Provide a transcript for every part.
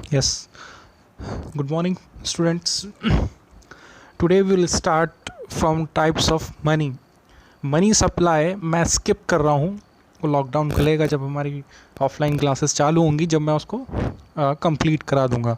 Yes. Good morning, students. Today we will start from types of money. Money supply मैं skip कर रहा हूँ, वो लॉकडाउन खुलेगा जब हमारी ऑफलाइन क्लासेस चालू होंगी, जब मैं उसको कंप्लीट करा दूँगा।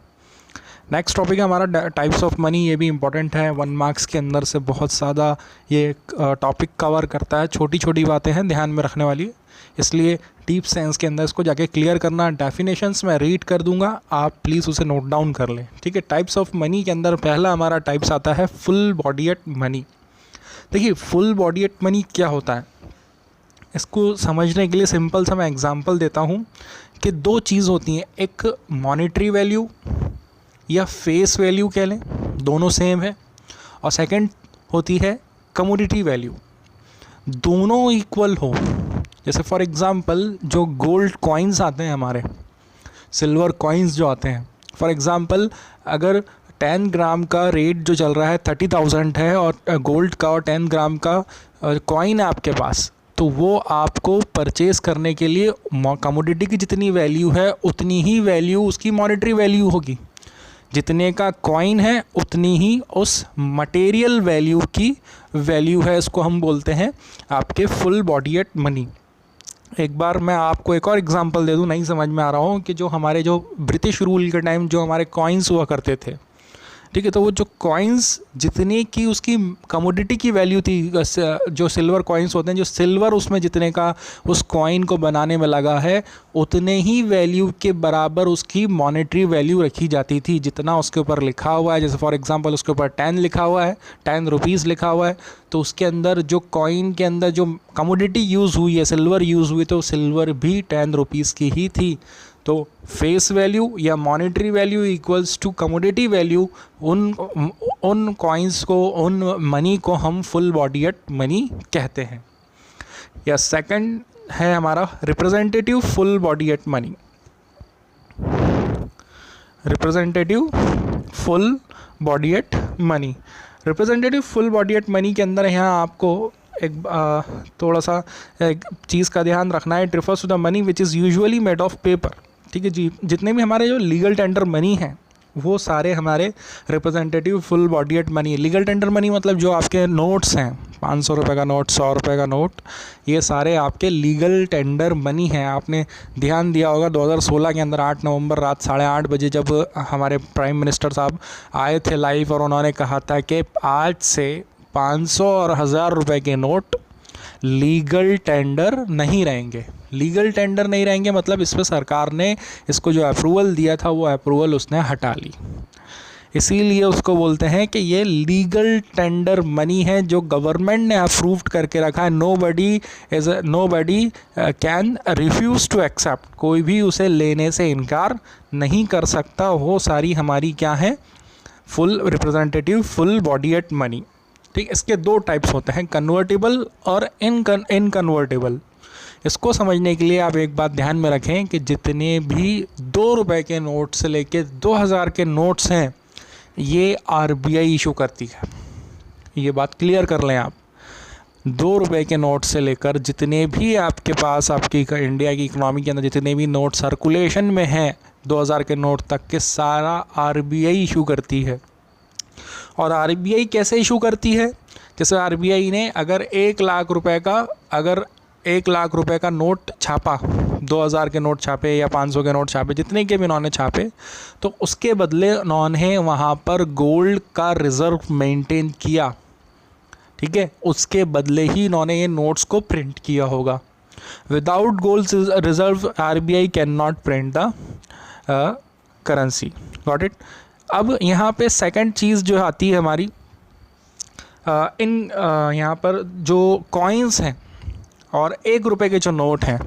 नेक्स्ट टॉपिक है हमारा टाइप्स ऑफ मनी। ये भी इम्पॉर्टेंट है, 1 मार्क्स के अंदर से बहुत ज़्यादा ये टॉपिक कवर करता है। छोटी छोटी बातें हैं ध्यान में रखने वाली, इसलिए डीप साइंस के अंदर इसको जाके क्लियर करना। डेफिनेशंस मैं रीड कर दूंगा, आप प्लीज़ उसे नोट डाउन कर लें, ठीक है। टाइप्स ऑफ मनी के अंदर पहला हमारा टाइप्स आता है फुल बॉडीएट मनी। देखिए फुल बॉडीएट मनी क्या होता है, इसको समझने के लिए सिंपल सा मैं एग्जांपल देता हूँ कि दो चीज़ होती हैं, एक मॉनेटरी वैल्यू या फेस वैल्यू कह लें, दोनों सेम है, और सेकंड होती है कमोडिटी वैल्यू, दोनों इक्वल हो। जैसे फॉर एग्ज़ाम्पल जो गोल्ड कॉइन्स आते हैं हमारे, सिल्वर कॉइन्स जो आते हैं, फॉर एग्ज़ाम्पल अगर 10 ग्राम का रेट जो चल रहा है 30,000 है और गोल्ड का और 10 ग्राम का कॉइन है आपके पास, तो वो आपको परचेज़ करने के लिए कमोडिटी की जितनी वैल्यू है उतनी ही वैल्यू उसकी मॉनेटरी वैल्यू होगी। जितने का कॉइन है उतनी ही उस मटेरियल वैल्यू की वैल्यू है। इसको हम बोलते हैं आपके फुल बॉडीएट मनी। एक बार मैं आपको एक और एग्जांपल दे दूं, नहीं समझ में आ रहा हो, कि जो हमारे जो ब्रिटिश रूल के टाइम जो हमारे कॉइन्स हुआ करते थे, ठीक है, तो वो जो कॉइन्स जितने की उसकी कमोडिटी की वैल्यू थी, जो सिल्वर कॉइन्स होते हैं, जो सिल्वर उसमें जितने का उस कॉइन को बनाने में लगा है उतने ही वैल्यू के बराबर उसकी मॉनेटरी वैल्यू रखी जाती थी, जितना उसके ऊपर लिखा हुआ है। जैसे फॉर एग्जांपल उसके ऊपर 10 लिखा हुआ है, 10 रुपीज़ लिखा हुआ है, तो उसके अंदर जो कॉइन के अंदर जो कमोडिटी यूज़ हुई है, सिल्वर यूज़ हुई, तो सिल्वर भी 10 रुपीज़ की ही थी। तो फेस वैल्यू या monetary value equals to commodity value, उन कॉइन्स को, उन मनी को हम फुल बॉडीएट मनी कहते हैं। या सेकंड है हमारा representative full bodied money. Representative full bodied money, representative full bodied money के अंदर यहाँ आपको एक थोड़ा सा एक चीज़ का ध्यान रखना है। It refers to the money which is usually made of paper, ठीक है जी। जितने भी हमारे जो लीगल टेंडर मनी हैं वो सारे हमारे representative full bodied money. Legal tender money मतलब जो आपके नोट्स हैं, 500 रुपये का नोट, 100 रुपये का नोट, ये सारे आपके लीगल टेंडर मनी हैं। आपने ध्यान दिया होगा 2016 के अंदर 8 नवंबर रात 8:30 बजे जब हमारे प्राइम मिनिस्टर साहब आए थे लाइव, और उन्होंने कहा था कि आज से 500 और 1000 रुपये के नोट लीगल टेंडर नहीं रहेंगे। लीगल टेंडर नहीं रहेंगे मतलब इस पर सरकार ने इसको जो अप्रूवल दिया था वो अप्रूवल उसने हटा ली, इसीलिए उसको बोलते हैं कि ये लीगल टेंडर मनी है जो गवर्नमेंट ने अप्रूव्ड करके रखा है। Nobody can refuse to accept, कोई भी उसे लेने से इनकार नहीं कर सकता। वो सारी हमारी क्या है, full representative full bodied money, ठीक। इसके दो टाइप्स होते हैं, कन्वर्टेबल और इनकन्वर्टेबल। इसको समझने के लिए आप एक बात ध्यान में रखें कि जितने भी 2 रुपये के नोट से लेके 2000 के नोट्स हैं ये आरबीआई इशू करती है, ये बात क्लियर कर लें आप। 2 रुपये के नोट से लेकर जितने भी आपके पास आपकी इंडिया की इकोनॉमी के अंदर जितने भी नोट सर्कुलेशन में हैं 2000 के नोट तक के, सारा आरबीआई इशू करती है। और आरबीआई कैसे इशू करती है, जैसे आरबीआई ने अगर 1 लाख रुपए का, अगर 1 लाख रुपए का नोट छापा, 2000 के नोट छापे या 500 के नोट छापे, जितने के भी उन्होंने छापे, तो उसके बदले उन्होंने वहाँ पर गोल्ड का रिज़र्व मेंटेन किया, ठीक है। उसके बदले ही इन्होंने ये नोट्स को प्रिंट किया होगा। Without gold reserve RBI can not print the currency, got it. अब यहाँ पे सेकंड चीज़ जो आती है हमारी, यहाँ पर जो कॉइन्स हैं और 1 रुपये के जो नोट हैं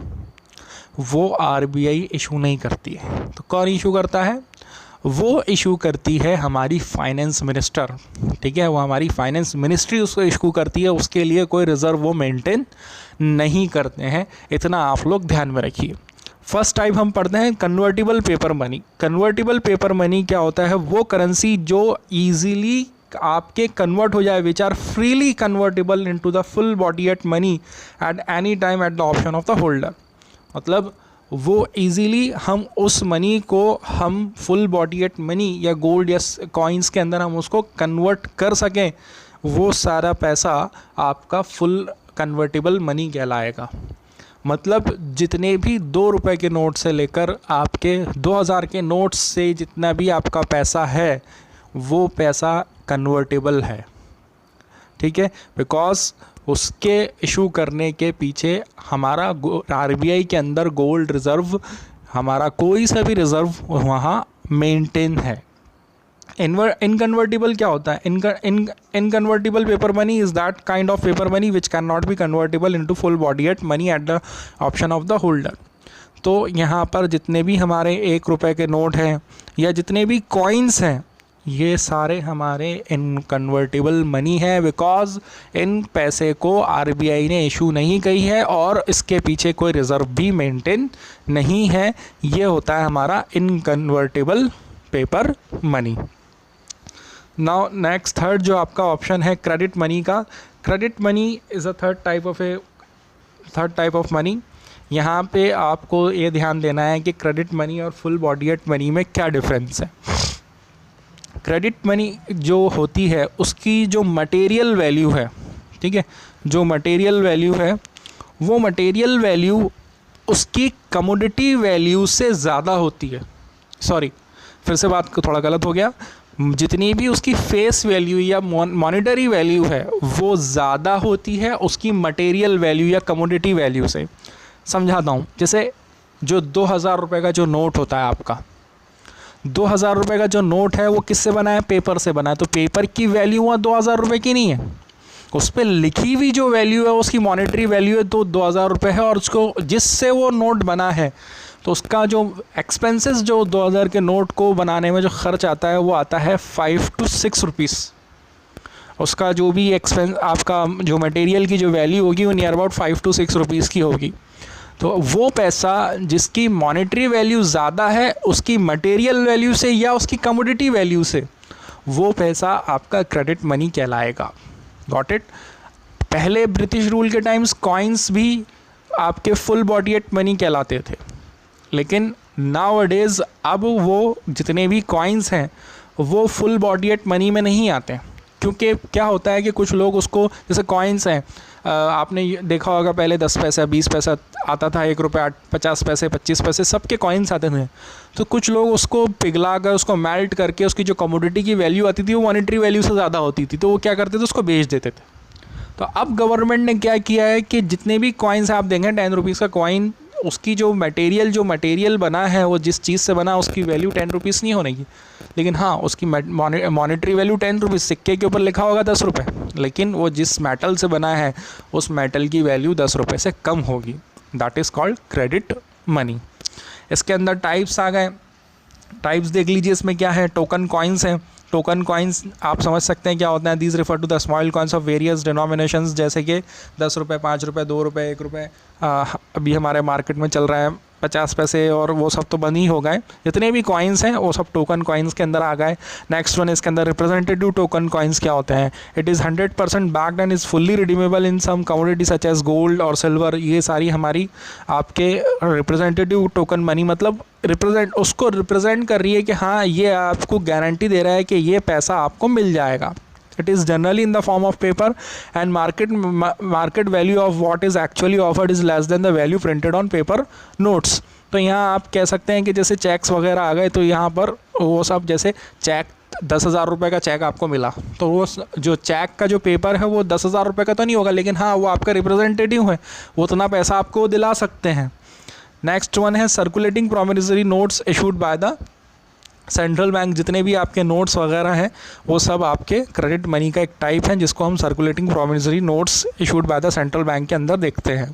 वो आरबीआई इशू नहीं करती है। तो कौन इशू करता है, वो इशू करती है हमारी फाइनेंस मिनिस्टर, ठीक है। वो हमारी फाइनेंस मिनिस्ट्री उसको इशू करती है, उसके लिए कोई रिज़र्व वो मेंटेन नहीं करते हैं, इतना आप लोग ध्यान में रखिए। फर्स्ट टाइप हम पढ़ते हैं convertible paper money. Convertible paper money क्या होता है, वो करेंसी जो ईजीली आपके कन्वर्ट हो जाए, which are freely convertible into the full bodied money at any time at the option of the holder. मतलब वो इजीली हम उस मनी को हम फुल बॉडीएट मनी या गोल्ड या कॉइन्स के अंदर हम उसको कन्वर्ट कर सकें, वो सारा पैसा आपका फुल कन्वर्टेबल मनी कहलाएगा। मतलब जितने भी 2 रुपए के नोट से लेकर आपके 2000 के नोट्स से जितना भी आपका पैसा है वो पैसा कन्वर्टेबल है, ठीक है। बिकॉज उसके इशू करने के पीछे हमारा आरबीआई के अंदर गोल्ड रिज़र्व, हमारा कोई सा भी रिज़र्व वहाँ मेंटेन है। इनकन्वर्टिबल क्या होता है? Inconvertible paper money is that kind of paper money which can not be convertible into full bodied money at the option of the holder. तो यहाँ पर जितने भी हमारे 1 रुपए के नोट हैं या जितने भी कॉइन्स हैं, ये सारे हमारे इनकन्वर्टिबल मनी है, बिकॉज इन पैसे को आरबीआई ने इशू नहीं की है और इसके पीछे कोई रिज़र्व भी मेंटेन नहीं है। ये होता है हमारा inconvertible paper money. Now next third जो आपका ऑप्शन है क्रेडिट मनी का। Credit money is a third type of money. यहाँ पे आपको ये ध्यान देना है कि क्रेडिट मनी और फुल बॉडीएट मनी में क्या डिफरेंस है। क्रेडिट मनी जो होती है उसकी जो मटेरियल वैल्यू है, ठीक है, जो मटेरियल वैल्यू है वो मटेरियल वैल्यू उसकी कमोडिटी वैल्यू से ज़्यादा होती है। सॉरी, फिर से बात थोड़ा गलत हो गया। जितनी भी उसकी फेस वैल्यू या मॉनेटरी वैल्यू है वो ज़्यादा होती है उसकी मटेरियल वैल्यू या कमोडिटी वैल्यू से। समझाता हूँ। जैसे जो 2000 रुपये का जो नोट होता है आपका, 2000 रुपये का जो नोट है वो किससे बना है? पेपर से बना है। तो पेपर की वैल्यू वहाँ 2000 रुपये की नहीं है, उस पर लिखी हुई जो वैल्यू है उसकी मॉनेटरी वैल्यू है तो 2000 रुपये है, और उसको जिससे वो नोट बना है तो उसका जो एक्सपेंसेस जो 2000 के नोट को बनाने में जो खर्च आता है वो आता है 5 to 6 रुपीज़। उसका जो भी एक्सपेंस आपका जो मटेरियल की जो वैल्यू होगी वो नियर अबाउट 5 to 6 रुपीज़ की होगी। तो वो पैसा जिसकी मॉनेटरी वैल्यू ज़्यादा है उसकी मटेरियल वैल्यू से या उसकी कमोडिटी वैल्यू से, वो पैसा आपका क्रेडिट मनी कहलाएगा। Got it? पहले ब्रिटिश रूल के टाइम्स कॉइन्स भी आपके फुल बॉडीएट मनी कहलाते थे, लेकिन नाउ-अ-डेज़ अब वो जितने भी कॉइन्स हैं वो फुल बॉडीएट मनी में नहीं आते, क्योंकि क्या होता है कि कुछ लोग उसको, जैसे कॉइन्स हैं, आपने देखा होगा पहले 10 पैसा 20 पैसा आता था, 1 रुपया 50 पैसे 25 पैसे सबके कॉइन्स आते थे। तो कुछ लोग उसको पिघला कर उसको मेल्ट करके उसकी जो कमोडिटी की वैल्यू आती थी वो मॉनेटरी वैल्यू से ज़्यादा होती थी, तो वो क्या करते थे, उसको बेच देते थे। तो अब गवर्नमेंट ने क्या किया है कि जितने भी कॉइन्स आप देंगे 10 रुपीज़ का कॉइन, उसकी जो मटेरियल बना है वो जिस चीज़ से बना उसकी वैल्यू 10 रुपीज़ नहीं होने की, लेकिन हाँ उसकी मॉनेटरी वैल्यू 10 रुपीज़, सिक्के के ऊपर लिखा होगा 10 रुपये, लेकिन वो जिस मेटल से बना है उस मेटल की वैल्यू 10 रुपये से कम होगी। That is called credit money. इसके अंदर टाइप्स आ गए, टाइप्स देख लीजिए। इसमें क्या है? टोकन कॉइन्स हैं। टोकन कॉइन्स आप समझ सकते हैं क्या होता है। These refer to the small coins of various denominations, जैसे कि 10 रुपये 5 रुपये 2 रुपये 1 रुपये, अभी हमारे मार्केट में चल रहा है 50 पैसे, और वो सब तो बंद ही हो गए। जितने भी कॉइन्स हैं वो सब टोकन कॉइन्स के अंदर आ गए। नेक्स्ट वन, इसके अंदर रिप्रेजेंटेटिव टोकन कॉइन्स क्या होते हैं? It is 100% backed and is fully redeemable in some commodity such as gold और सिल्वर। ये सारी हमारी आपके रिप्रेजेंटेटिव टोकन मनी, मतलब उसको रिप्रेजेंट कर रही है कि हाँ ये आपको गारंटी दे रहा है कि ये पैसा आपको मिल जाएगा। It is generally in the form of paper and market value of what is actually offered is less than the value printed on paper notes। तो यहाँ आप कह सकते हैं कि जैसे चेक्स वगैरह आ गए, तो यहाँ पर वो सब, जैसे चेक 10,000 रुपये का चेक आपको मिला, तो वो जो चेक का जो पेपर है वो 10,000 रुपये का तो नहीं होगा, लेकिन हाँ वो आपका रिप्रेजेंटेटिव है, वो उतना पैसा आपको दिला सकते हैं। नेक्स्ट वन है circulating promissory notes issued by the central bank. जितने भी आपके नोट्स वगैरह हैं वो सब आपके क्रेडिट मनी का एक टाइप है, जिसको हम circulating promissory notes issued by the central bank के अंदर देखते हैं।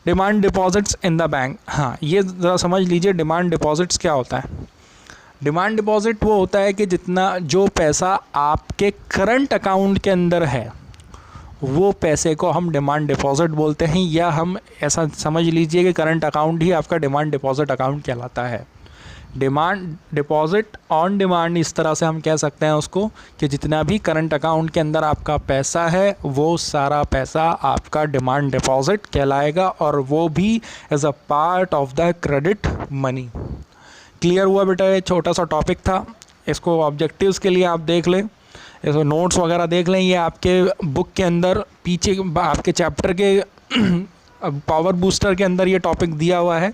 Demand deposits in the bank, हाँ ये ज़रा समझ लीजिए डिमांड डिपॉजिट्स क्या होता है। डिमांड डिपॉजिट वो होता है कि जितना जो पैसा आपके करंट अकाउंट के अंदर है वो पैसे को हम डिमांड डिपॉजिट बोलते हैं, या हम ऐसा समझ लीजिए कि करंट अकाउंट ही आपका डिमांड डिपॉजिट अकाउंट कहलाता है। डिमांड डिपॉजिट ऑन डिमांड, इस तरह से हम कह सकते हैं उसको कि जितना भी करंट अकाउंट के अंदर आपका पैसा है वो सारा पैसा आपका डिमांड डिपॉजिट कहलाएगा, और वो भी as a part of the credit money. Clear हुआ बेटा? ये छोटा सा टॉपिक था, इसको ऑब्जेक्टिव्स के लिए आप देख लें, इसको नोट्स वगैरह देख लें। ये आपके बुक के अंदर पीछे आपके चैप्टर के पावर बूस्टर के अंदर ये टॉपिक दिया हुआ है,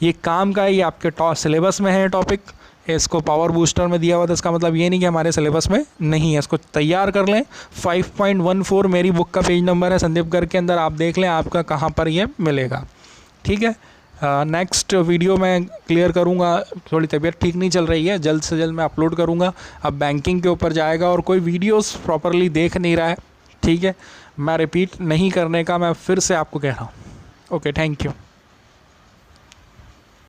ये काम का है, ये आपके सिलेबस में है टॉपिक, इसको पावर बूस्टर में दिया हुआ था। इसका मतलब ये नहीं कि हमारे सिलेबस में नहीं है, इसको तैयार कर लें। 5.14 मेरी बुक का पेज नंबर है संदीप गर्ग के अंदर, आप देख लें आपका कहाँ पर ये मिलेगा। ठीक है, नेक्स्ट वीडियो में क्लियर करूँगा, थोड़ी तबीयत ठीक नहीं चल रही है, जल्द से जल्द मैं अपलोड करूँगा। अब बैंकिंग के ऊपर जाएगा और कोई वीडियोस प्रॉपरली देख नहीं रहा है, ठीक है, मैं रिपीट नहीं करने का मैं फिर से आपको कह रहा हूँ। Okay, thank you.